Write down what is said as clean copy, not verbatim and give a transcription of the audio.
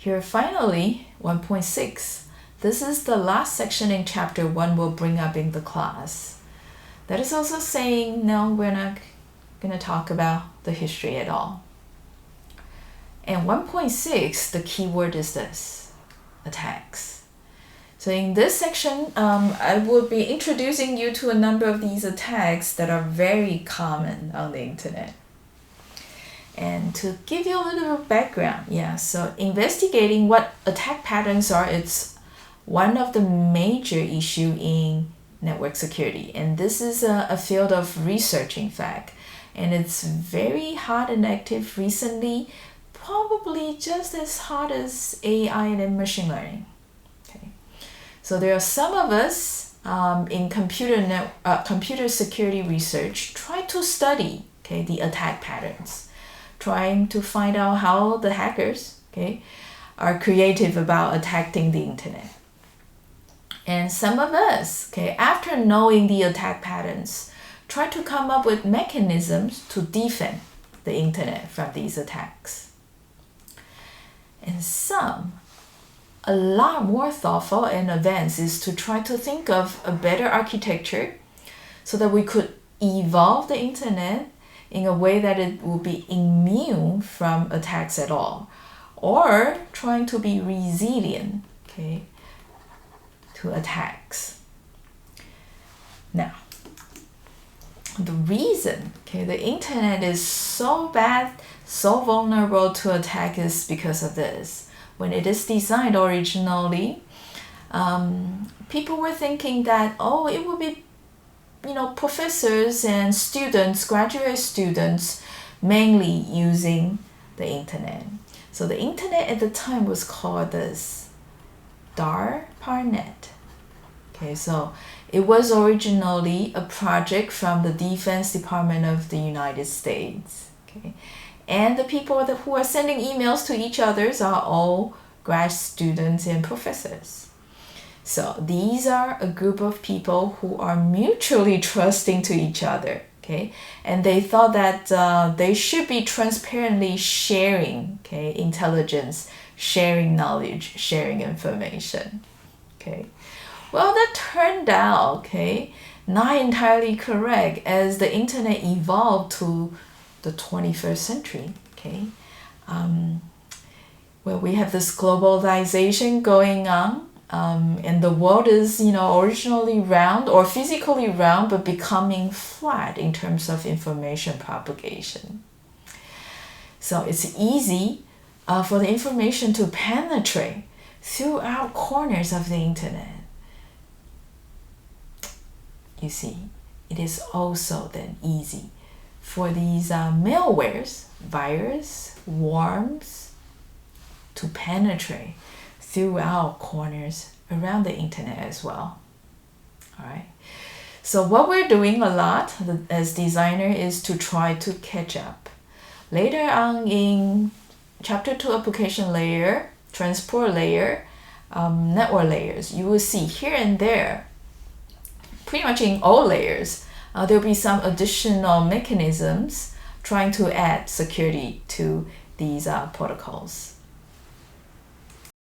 Here finally, 1.6. This is the last section in chapter 1 we'll bring up in the class. That is also saying, no, we're not going to talk about the history at all. And 1.6, the key word is this, attacks. So in this section, I will be introducing you to a number of these attacks that are very common on the internet. And to give you a little bit of background, so investigating what attack patterns are, it's one of the major issues in network security. And this is a field of research, in fact. And it's very hot and active recently, probably just as hot as AI and machine learning. Okay. So there are some of us in computer security research try to study the attack patterns, trying to find out how the hackers are creative about attacking the internet. And some of us, after knowing the attack patterns, try to come up with mechanisms to defend the internet from these attacks. And some, a lot more thoughtful and advanced, is to try to think of a better architecture so that we could evolve the internet in a way that it will be immune from attacks at all, or trying to be resilient to attacks. Now, the reason the internet is so bad, so vulnerable to attack is because of this. When it is designed originally, people were thinking that, it would be professors and students, graduate students, mainly using the internet. So the internet at the time was called this DARPANET. So it was originally a project from the Defense Department of the United States. And the people who are sending emails to each other are all grad students and professors. So these are a group of people who are mutually trusting to each other. And they thought that they should be transparently sharing intelligence, sharing knowledge, sharing information. Well, that turned out not entirely correct as the internet evolved to the 21st century. Where we have this globalization going on, and the world is originally round or physically round, but becoming flat in terms of information propagation. So it's easy for the information to penetrate throughout corners of the internet. You see, it is also then easy for these malwares, virus, worms, to penetrate throughout corners around the internet as well. All right. So what we're doing a lot as designer is to try to catch up. Later on in chapter 2 application layer, transport layer, network layers, you will see here and there, pretty much in all layers, there'll be some additional mechanisms trying to add security to these protocols.